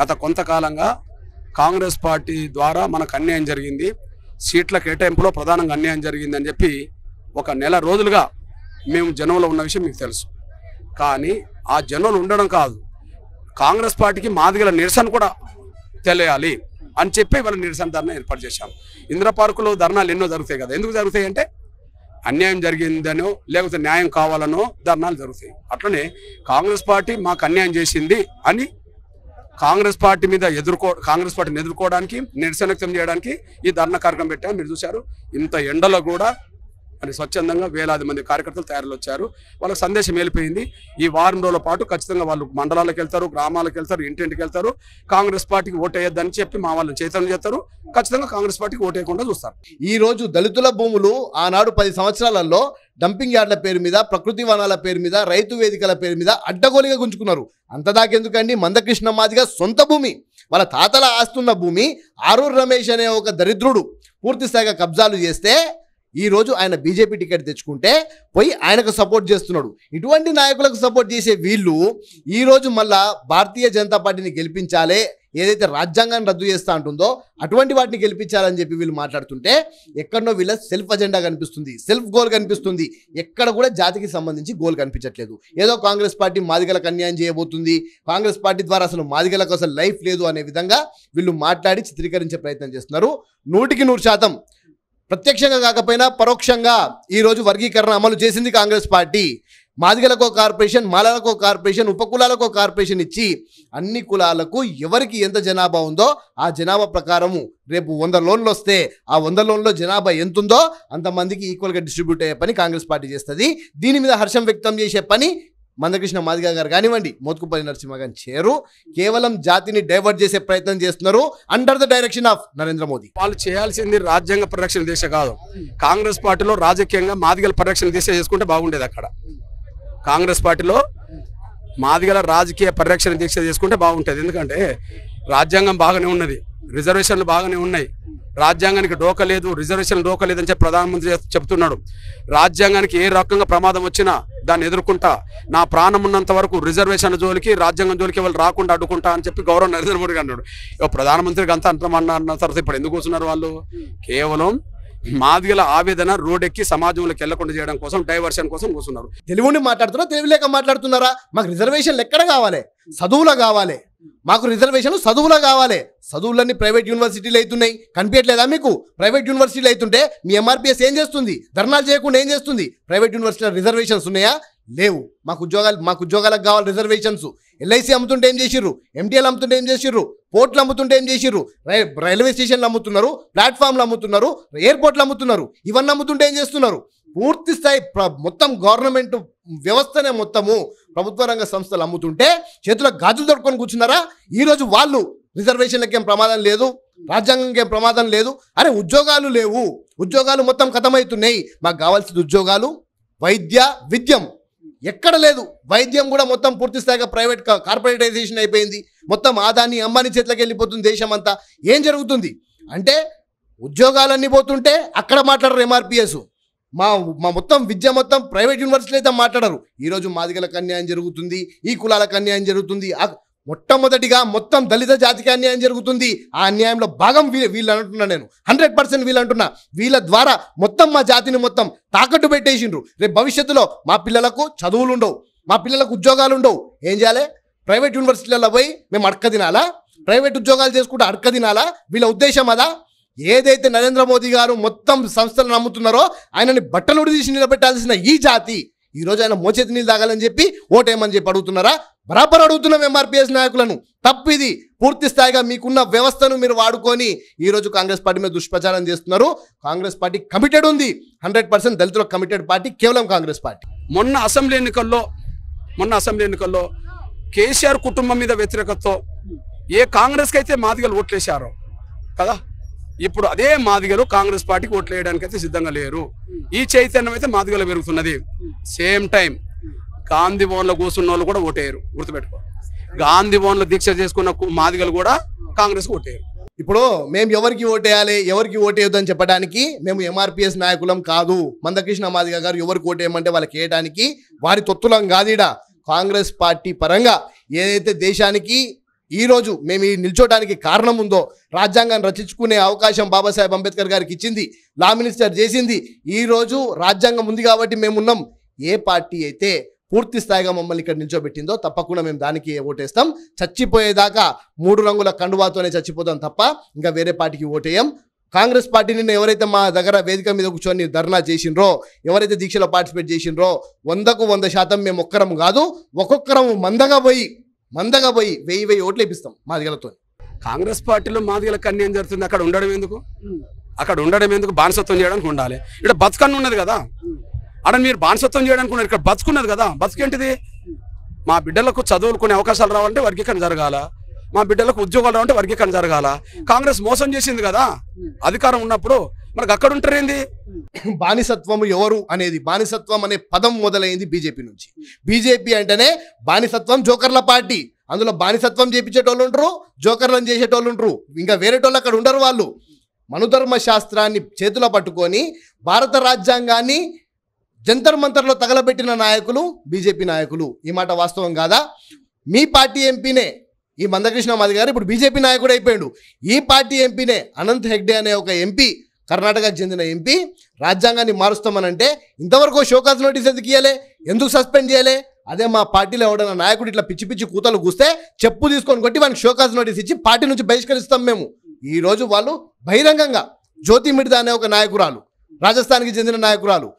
గత కొంతకాలంగా కాంగ్రెస్ పార్టీ ద్వారా మనకు అన్యాయం జరిగింది, సీట్ల కేటాయింపులో ప్రధానంగా అన్యాయం జరిగిందని చెప్పి ఒక నెల రోజులుగా మేము జనంలో ఉన్న విషయం మీకు తెలుసు. కానీ ఆ జనంలో ఉండడం కాదు, కాంగ్రెస్ పార్టీకి మాదిగల నిరసన కూడా తెలియాలి అని చెప్పి వాళ్ళ నిరసన ధర్నా ఏర్పాటు చేశాం. ఇందిరా పార్కులో ధర్నాలు ఎన్నో జరుగుతాయి కదా. ఎందుకు జరుగుతాయి అంటే అన్యాయం జరిగిందనో లేకపోతే న్యాయం కావాలనో ధర్నాలు జరుగుతాయి. అట్లనే కాంగ్రెస్ పార్టీ మాకు అన్యాయం చేసింది అని కాంగ్రెస్ పార్టీని ఎదుర్కోవడానికి నిరసన వ్యక్తం చేయడానికి ఈ ధర్నా కార్యక్రమం పెట్టాము. మీరు చూశారు, ఇంత ఎండలో కూడా మరి స్వచ్ఛందంగా వేలాది మంది కార్యకర్తలు తయారులు వచ్చారు. వాళ్ళకి సందేశం వెళ్ళిపోయింది. ఈ వారం రోజుల పాటు ఖచ్చితంగా వాళ్ళు మండలాలకు వెళ్తారు, గ్రామాలకు వెళ్తారు, ఇంటింటికి వెళ్తారు. కాంగ్రెస్ పార్టీకి ఓటేయొద్దని చెప్పి మా వాళ్ళని చైతన్యం చేస్తారు. ఖచ్చితంగా కాంగ్రెస్ పార్టీకి ఓటేయకుండా చూస్తారు. ఈ రోజు దళితుల భూములు ఆనాడు 10 సంవత్సరాలలో డంపింగ్ యార్డ్ల పేరు మీద, ప్రకృతి వనాల పేరు మీద, రైతు వేదికల పేరు మీద అడ్డగోలుగా గుంజుకున్నారు. అంతదాకెందుకండి, మందకృష్ణ మాదిగ సొంత భూమి, వాళ్ళ తాతల ఆస్తున్న భూమి ఆరూరు రమేష్ అనే ఒక దరిద్రుడు పూర్తి స్థాయిగా కబ్జాలు చేస్తే ఈ రోజు ఆయన బీజేపీ టికెట్ తెచ్చుకుంటే పోయి ఆయనకు సపోర్ట్ చేస్తున్నాడు. ఇటువంటి నాయకులకు సపోర్ట్ చేసే వీళ్ళు ఈ రోజు మళ్ళా భారతీయ జనతా పార్టీని గెలిపించాలి, ఏదైతే రాజ్యాంగాన్ని రద్దు చేస్తా అంటుందో అటువంటి వాటిని గెలిపించాలని చెప్పి వీళ్ళు మాట్లాడుతుంటే ఎక్కడనో వీళ్ళ సెల్ఫ్ అజెండా కనిపిస్తుంది, సెల్ఫ్ గోల్ కనిపిస్తుంది. ఎక్కడ కూడా జాతికి సంబంధించి గోల్ కనిపించట్లేదు. ఏదో కాంగ్రెస్ పార్టీ మాదిగలకు అన్యాయం చేయబోతుంది, కాంగ్రెస్ పార్టీ ద్వారా అసలు మాదిగలకు అసలు లైఫ్ లేదు అనే విధంగా వీళ్ళు మాట్లాడి చిత్రీకరించే ప్రయత్నం చేస్తున్నారు. 100% ప్రత్యక్షంగా కాకపోయినా పరోక్షంగా ఈరోజు వర్గీకరణ అమలు చేసింది కాంగ్రెస్ పార్టీ. మాదిగలకు కార్పొరేషన్, మాలలకు కార్పొరేషన్, ఉపకులాలకు కార్పొరేషన్ ఇచ్చి అన్ని కులాలకు ఎవరికి ఎంత జనాభా ఉందో ఆ జనాభా ప్రకారము రేపు 100 లోన్లు వస్తే ఆ 100 లోన్లో జనాభా ఎంత ఉందో అంతమందికి ఈక్వల్గా డిస్ట్రిబ్యూట్ అయ్యే పని కాంగ్రెస్ పార్టీ చేస్తుంది. దీని మీద హర్షం వ్యక్తం చేసే పని మందకృష్ణ మాదిగ గారు కానివ్వండి, మోత్కుపల్లి నరసింహ గారిని చేరు కేవలం జాతిని డైవర్ట్ చేసే ప్రయత్నం చేస్తున్నారు under the direction of Narendra Modi. వాళ్ళు చేయాల్సింది రాజ్యాంగ పరిరక్షణ దీక్ష కాదు. కాంగ్రెస్ పార్టీలో రాజకీయంగా మాదిగల పరిరక్షణ దీక్ష చేసుకుంటే బాగుండేది. అక్కడ కాంగ్రెస్ పార్టీలో మాదిగల రాజకీయ పరిరక్షణ దీక్ష చేసుకుంటే బాగుంటుంది. ఎందుకంటే రాజ్యాంగం బాగానే ఉన్నది, రిజర్వేషన్లు బాగానే ఉన్నాయి, రాజ్యాంగానికి డోక లేదు, రిజర్వేషన్ డోక లేదని చెప్పి ప్రధానమంత్రి చెప్తున్నాడు. రాజ్యాంగానికి ఏ రకంగా ప్రమాదం వచ్చినా దాన్ని ఎదుర్కొంటా, నా ప్రాణం ఉన్నంత వరకు రిజర్వేషన్ జోలికి రాజ్యాంగం జోలికి వాళ్ళు రాకుండా అడ్డుకుంటా అని చెప్పి గౌరవ నరేంద్ర మోడీ అన్నాడు. ప్రధానమంత్రికి అంతా అన్న తర్వాత ఇప్పుడు ఎందుకు కూర్చున్నారు వాళ్ళు? కేవలం మాదిగల ఆవేదన రోడ్డెక్కి సమాజంలోకి వెళ్లకుండా చేయడం కోసం, డైవర్షన్ కోసం కూర్చున్నారు. తెలుగుని మాట్లాడుతున్నా, తెలుగు లేక మాట్లాడుతున్నారా? మాకు రిజర్వేషన్లు ఎక్కడ కావాలి? చదువులో కావాలి. మాకు రిజర్వేషన్లు చదువులో కావాలి. చదువులన్నీ ప్రైవేట్ యూనివర్సిటీలు అవుతున్నాయి, కనిపించట్లేదా మీకు? ప్రైవేట్ యూనివర్సిటీలు అవుతుంటే మీ ఎంఆర్పిఎస్ ఏం చేస్తుంది? ధర్నాలు చేయకుండా ఏం చేస్తుంది? ప్రైవేట్ యూనివర్సిటీలో రిజర్వేషన్స్ ఉన్నాయా? లేవు. మాకు ఉద్యోగాలకు కావాలి రిజర్వేషన్స్. ఎల్ఐసి అమ్ముతుంటే ఏం చేసిర్రు? ఎంటీఎల్ అమ్ముతుంటే ఏం చేసిర్రు? పోర్ట్లు అమ్ముతుంటే ఏం చేసిర్రు? రైల్వే స్టేషన్లు అమ్ముతున్నారు, ప్లాట్ఫామ్లు అమ్ముతున్నారు, ఎయిర్పోర్ట్లు అమ్ముతున్నారు. ఇవన్నీ అమ్ముతుంటే ఏం చేస్తున్నారు? పూర్తి స్థాయి మొత్తం గవర్నమెంట్ వ్యవస్థనే మొత్తము ప్రభుత్వ రంగ సంస్థలు అమ్ముతుంటే చేతుల గాజులు దొరుకుని కూర్చున్నారా? ఈరోజు వాళ్ళు రిజర్వేషన్లకి ఏం ప్రమాదం లేదు, రాజ్యాంగంకి ఏం ప్రమాదం లేదు. అరే ఉద్యోగాలు లేవు, ఉద్యోగాలు మొత్తం ఖతమవుతున్నాయి. మాకు కావాల్సిన ఉద్యోగాలు, వైద్య, విద్యం ఎక్కడ లేదు. వైద్యం కూడా మొత్తం పూర్తి స్థాయిగా కార్పొరేటైజేషన్ అయిపోయింది. మొత్తం ఆదాని అంబానీ చేతులకు వెళ్ళిపోతుంది దేశం అంతా. ఏం జరుగుతుంది అంటే ఉద్యోగాలన్నీ పోతుంటే అక్కడ మాట్లాడరు ఎంఆర్పిఎస్. మా మొత్తం విద్య మొత్తం ప్రైవేట్ యూనివర్సిటీలు అయితే మాట్లాడరు. ఈరోజు మాదిగలకు అన్యాయం జరుగుతుంది, ఈ కులాలకు అన్యాయం జరుగుతుంది, మొట్టమొదటిగా మొత్తం దళిత జాతికి అన్యాయం జరుగుతుంది. ఆ అన్యాయంలో భాగం వీళ్ళు అంటున్నా, నేను 100% వీళ్ళు అంటున్నా. వీళ్ళ ద్వారా మొత్తం మా జాతిని మొత్తం తాకట్టు పెట్టేసిండ్రు. రేపు భవిష్యత్తులో మా పిల్లలకు చదువులు ఉండవు, మా పిల్లలకు ఉద్యోగాలు ఉండవు. ఏం చేయాలి? ప్రైవేట్ యూనివర్సిటీలలో పోయి మేము అడక తినాలా? ప్రైవేట్ ఉద్యోగాలు చేసుకుంటే అడక తినాలా? వీళ్ళ ఉద్దేశం అదా? ఏదైతే నరేంద్ర మోదీ గారు మొత్తం సంస్థలు నమ్ముతున్నారో ఆయనని బట్టలు ఉడిదీసి నిలబెట్టాల్సిన ఈ జాతి ఈరోజు ఆయన మోచేతి నీళ్ళు తాగాలని చెప్పి ఓటేయమని చెప్పి అడుగుతున్నారా? బరాబర్ అడుగుతున్నాం ఎంఆర్పిఎస్ నాయకులను. తప్పిది. పూర్తి స్థాయిగా మీకున్న వ్యవస్థను మీరు వాడుకొని ఈరోజు కాంగ్రెస్ పార్టీ మీద దుష్ప్రచారం చేస్తున్నారు. కాంగ్రెస్ పార్టీ కమిటెడ్ ఉంది, 100% దళితులకు కమిటెడ్ పార్టీ కేవలం కాంగ్రెస్ పార్టీ. మొన్న అసెంబ్లీ ఎన్నికల్లో కేసీఆర్ కుటుంబం మీద వ్యతిరేకతతో ఏ కాంగ్రెస్కి అయితే మాదిగలు ఓట్లేశారో కదా, ఇప్పుడు అదే మాదిగలు కాంగ్రెస్ పార్టీకి ఓట్లు వేయడానికి అయితే సిద్ధంగా లేరు. ఈ చైతన్యం అయితే మాదిగలు పెరుగుతున్నది. సేమ్ టైం గాంధీ భవన్లో కూర్చున్న వాళ్ళు కూడా ఓటేయరు, గుర్తుపెట్టుకో. గాంధీ భవన్లో దీక్ష చేసుకున్న మాదిగలు కూడా కాంగ్రెస్కి ఓటేయరు. ఇప్పుడు మేము ఎవరికి ఓటేయాలి, ఎవరికి ఓటేయొద్దు అని చెప్పడానికి మేము ఎంఆర్పిఎస్ నాయకులం కాదు. మందకృష్ణ మాదిగ గారు ఎవరికి ఓటేయమంటే వాళ్ళకి వేయడానికి వారి తొత్తులం కాదీడ. కాంగ్రెస్ పార్టీ పరంగా ఏదైతే దేశానికి ఈరోజు మేము ఈ నిల్చోటానికి కారణం ఉందో, రాజ్యాంగాన్ని రచించుకునే అవకాశం బాబాసాహెబ్ అంబేద్కర్ గారికి ఇచ్చింది, లా మినిస్టర్ చేసింది, ఈరోజు రాజ్యాంగం ఉంది కాబట్టి మేమున్నాం. ఏ పార్టీ అయితే పూర్తి స్థాయిగా మమ్మల్ని ఇక్కడ నిల్చోబెట్టిందో తప్పకుండా మేము దానికి ఓటేస్తాం. చచ్చిపోయేదాకా 3 రంగుల కండువాతోనే చచ్చిపోతాం తప్ప ఇంకా వేరే పార్టీకి ఓటేయం. కాంగ్రెస్ పార్టీని ఎవరైతే మా దగ్గర వేదిక మీద కూర్చొని ధర్నా చేసిండ్రో, ఎవరైతే దీక్షలో పార్టిసిపేట్ చేసిండ్రో 100కు 100% మేము ఒక్కరం కాదు, ఒక్కొక్కరం మందగా పోయి 1000 ఓట్లు వేపిస్తాం మాదిగలతో. కాంగ్రెస్ పార్టీలో మాదిగలకు అన్యాయం జరుగుతుంది. అక్కడ ఉండడం ఎందుకు? బానిసత్వం చేయడానికి ఉండాలి. ఇక్కడ బతుకన్ను ఉన్నది కదా, అక్కడ మీరు బానిసత్వం చేయడానికి ఉన్నారు, ఇక్కడ బతుకున్నది కదా. బతుకేంటిది? మా బిడ్డలకు చదువుకునే అవకాశాలు రావాలంటే వర్గీకరణ జరగాల, మా బిడ్డలకు ఉద్యోగాలు రావాలంటే వర్గీకరణ జరగాల. కాంగ్రెస్ మోసం చేసింది కదా అధికారం ఉన్నప్పుడు, మనకు అక్కడ ఉంటారేంది? బానిసత్వం ఎవరు అనేది, బానిసత్వం అనే పదం మొదలైంది బీజేపీ నుంచి. బీజేపీ అంటేనే బానిసత్వం, జోకర్ల పార్టీ. అందులో బానిసత్వం చేపించేటోళ్ళు ఉంటారు, జోకర్లను చేసేటోళ్ళు ఉంటారు, ఇంకా వేరేటోళ్ళు అక్కడ ఉండరు. వాళ్ళు మనుధర్మ శాస్త్రాన్ని చేతిలో పట్టుకొని భారత రాజ్యాంగాన్ని జంతర్ మంతర్లో తగలబెట్టిన నాయకులు బీజేపీ నాయకులు. ఈ మాట వాస్తవం కాదా? మీ పార్టీ ఎంపీనే ఈ మందకృష్ణ మాదిగ గారు ఇప్పుడు బీజేపీ నాయకుడు అయిపోయాడు. ఈ పార్టీ ఎంపీనే అనంత్ హెగ్డే అనే ఒక ఎంపీ, కర్ణాటకకు చెందిన ఎంపీ, రాజ్యాంగాన్ని మారుస్తామనంటే ఇంతవరకు షోకాజ్ నోటీస్ ఎందుకు ఇవ్వలే? ఎందుకు సస్పెండ్ చేయలే? అదే మా పార్టీలో ఎవడన్నా నాయకుడు ఇట్లా పిచ్చి పిచ్చి కూతలు కూస్తే చెప్పు తీసుకొని కొట్టి వానికి షోకాజ్ నోటీస్ ఇచ్చి పార్టీ నుంచి బహిష్కరిస్తాం మేము. ఈరోజు వాళ్ళు బహిరంగంగా, జ్యోతి మిర్దా అనే ఒక నాయకురాలు, రాజస్థాన్కి చెందిన నాయకురాలు,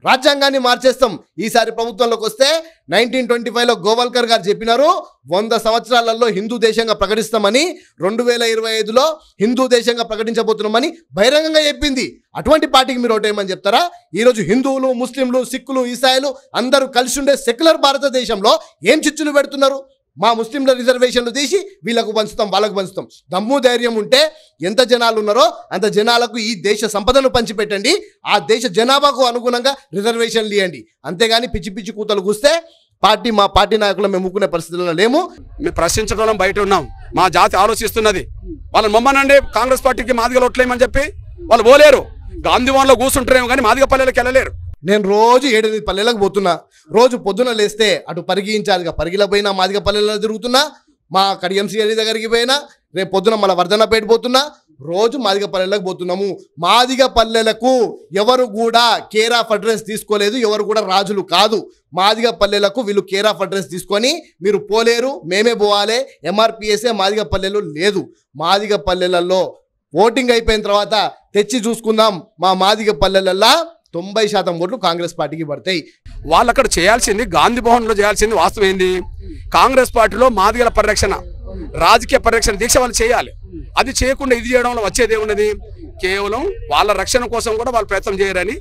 రాజ్యాంగాన్ని మార్చేస్తాం ఈసారి ప్రభుత్వంలోకి వస్తే 1925లో గోవాల్కర్ గారు చెప్పినారు 100 సంవత్సరాలలో హిందూ దేశంగా ప్రకటిస్తామని, 2025లో హిందూ దేశంగా ప్రకటించబోతున్నామని బహిరంగంగా చెప్పింది. అటువంటి పార్టీకి మీరు ఓటేయమని చెప్తారా? ఈరోజు హిందువులు, ముస్లింలు, సిక్కులు, ఈసాయిలు అందరూ కలిసి ఉండే సెక్యులర్ భారతదేశంలో ఏం చిచ్చులు పెడుతున్నారు? మా ముస్లింల రిజర్వేషన్లు తీసి వీళ్ళకు పంచుతాం, వాళ్ళకు పంచుతాం. దమ్ము ధైర్యం ఉంటే ఎంత జనాలు ఉన్నారో అంత జనాలకు ఈ దేశ సంపదను పంచిపెట్టండి, ఆ దేశ జనాభాకు అనుగుణంగా రిజర్వేషన్లు ఇవ్వండి. అంతేగాని పిచ్చి పిచ్చి కూతలు కూస్తే మా పార్టీ నాయకులు మేము ఊరుకునే పరిస్థితుల్లో లేము. మేము ప్రశ్నించడం బయట ఉన్నాం. మా జాతి ఆలోచిస్తున్నది. వాళ్ళని మమ్మనండి కాంగ్రెస్ పార్టీకి మాదిగలు ఓట్లేయమని చెప్పి వాళ్ళు పోలేరు. గాంధీవాన్లో కూర్చుంటారేమో కానీ మాదిగ పల్లెలకు వెళ్ళలేరు. నేను రోజు 7-8 పల్లెలకు పోతున్నా. రోజు పొద్దున లేస్తే అటు పరిగి ఇన్ఛార్జ్గా పరిగిలో పోయినా, మాదిగ పల్లెల్లో తిరుగుతున్నా, మా కడియం సిఐ దగ్గరికి పోయినా, రేపు పొద్దున మళ్ళీ వర్ధనపేట పోతున్నా. రోజు మాదిగ పల్లెలకు పోతున్నాము. మాదిగ పల్లెలకు ఎవరు కూడా కేర్ ఆఫ్ అడ్రస్ తీసుకోలేదు, ఎవరు కూడా రాజులు కాదు. మాదిగ పల్లెలకు వీళ్ళు కేర్ ఆఫ్ అడ్రస్ తీసుకొని మీరు పోలేరు, మేమే పోవాలి, ఎంఆర్పిఎస్ఏ మాదిగ పల్లెలు లేదు. మాదిగ పల్లెలలో ఓటింగ్ అయిపోయిన తర్వాత తెచ్చి చూసుకుందాం. మా మాదిగ పల్లెలల్లో 90% ఓట్లు కాంగ్రెస్ పార్టీకి పడతాయి. వాళ్ళు అక్కడ చేయాల్సింది, గాంధీ భవన్లో చేయాల్సింది వాస్తవం ఏంది? కాంగ్రెస్ పార్టీలో మాదిగల పరిరక్షణ, రాజకీయ పరిరక్షణ దీక్ష వాళ్ళు చేయాలి. అది చేయకుండా ఇది చేయడంలో వచ్చేది ఏమున్నది? కేవలం వాళ్ళ రక్షణ కోసం కూడా వాళ్ళు ప్రయత్నం చేయరని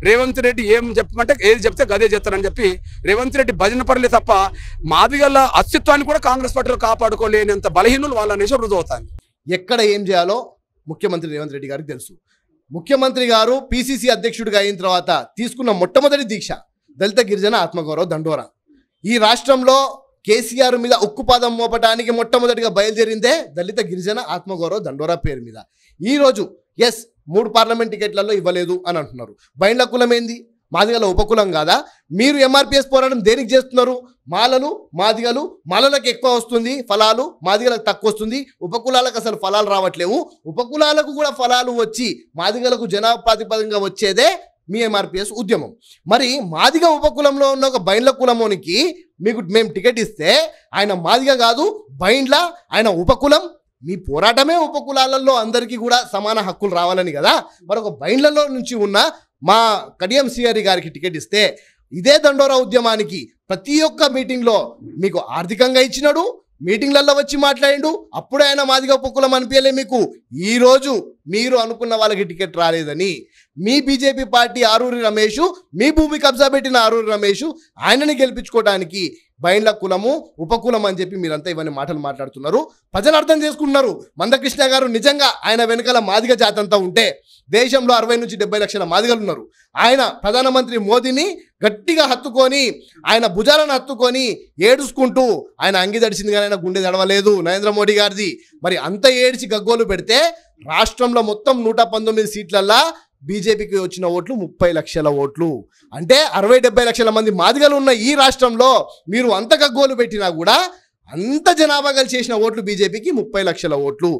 రేవంత్ రెడ్డి ఏం చెప్పమంటే ఏది చెప్తే గదే చెప్తారని చెప్పి రేవంత్ రెడ్డి భజన పడలే తప్ప మాదిగల అస్తిత్వాన్ని కూడా కాంగ్రెస్ పార్టీలో కాపాడుకోలేనంత బలహీనులు వాళ్ళ అనేసి రుజువుతాను. ఎక్కడ ఏం చేయాలో ముఖ్యమంత్రి రేవంత్ రెడ్డి గారికి తెలుసు. ముఖ్యమంత్రి గారు పిసిసి అధ్యక్షుడిగా అయిన తర్వాత తీసుకున్న మొట్టమొదటి దీక్ష దళిత గిరిజన ఆత్మగౌరవ దండోరా. ఈ రాష్ట్రంలో కేసీఆర్ మీద ఉక్కుపాదం మోపటానికి మొట్టమొదటిగా బయలుదేరిందే దళిత గిరిజన ఆత్మగౌరవ దండోరా పేరు మీద. ఈరోజు 3 పార్లమెంట్ టికెట్లలో ఇవ్వలేదు అని అంటున్నారు. బైండ్ల కులం ఏంది? మాదిగల ఉపకులం కాదా? మీరు ఎంఆర్పిఎస్ పోరాటం దేనికి చేస్తున్నారు? మాదిగలు మాలలకు ఎక్కువ వస్తుంది ఫలాలు, మాదిగలకు తక్కువ వస్తుంది. ఉపకులాలకు అసలు ఫలాలు రావట్లేవు. ఉపకులాలకు కూడా ఫలాలు వచ్చి మాదిగలకు జనాభా ప్రాతిపదికగా వచ్చేదే మీ ఎంఆర్పిఎస్ ఉద్యమం. మరి మాదిగ ఉపకులంలో ఉన్న ఒక బైండ్ల కులమోనికి మేము టికెట్ ఇస్తే ఆయన మాదిగ కాదు, బైండ్ల, ఆయన ఉపకులం. మీ పోరాటమే ఉపకులాలలో అందరికీ కూడా సమాన హక్కులు రావాలని కదా. మరొక బైండ్లలో నుంచి ఉన్న మా కడియం సిఆర్ గారికి టికెట్ ఇస్తే ఇదే దండోరా ఉద్యమానికి ప్రతి ఒక్క మీటింగ్లో మీకు ఆర్థికంగా ఇచ్చినాడు, మీటింగ్లలో వచ్చి మాట్లాడిండు. అప్పుడు ఆయన మాదిగ ఉపకులం అనిపించలే మీకు. ఈరోజు మీరు అనుకున్న వాళ్ళకి టికెట్ రాలేదని మీ బీజేపీ పార్టీ ఆరూరి రమేష్, మీ భూమి కబ్జా పెట్టిన ఆరూరి రమేష్ ఆయనని గెలిపించుకోవడానికి బైండ్ల కులము ఉపకులం అని చెప్పి మీరంతా ఇవన్నీ మాటలు మాట్లాడుతున్నారు. ప్రజలు అర్థం చేసుకుంటున్నారు. మందకృష్ణ గారు నిజంగా ఆయన వెనకాల మాదిగ జాతంతా ఉంటే దేశంలో 60 నుంచి 70 లక్షల మాదిగలు ఉన్నారు. ఆయన ప్రధానమంత్రి మోదీని గట్టిగా హత్తుకొని, ఆయన భుజాలను హత్తుకొని ఏడుచుకుంటూ ఆయన అంగి దడిచింది కానీ ఆయన గుండె దడవలేదు నరేంద్ర మోడీ గారిది. మరి అంత ఏడ్చి గగ్గోలు పెడితే రాష్ట్రంలో మొత్తం 119 సీట్లల్లా బీజేపీకి వచ్చిన ఓట్లు 30 లక్షల ఓట్లు. అంటే 60-70 లక్షల మంది మాదిగలు ఉన్న ఈ రాష్ట్రంలో మీరు అంత గగ్గోలు పెట్టినా కూడా అంత జనాభా కలిసి చేసిన ఓట్లు బీజేపీకి 30 లక్షల ఓట్లు.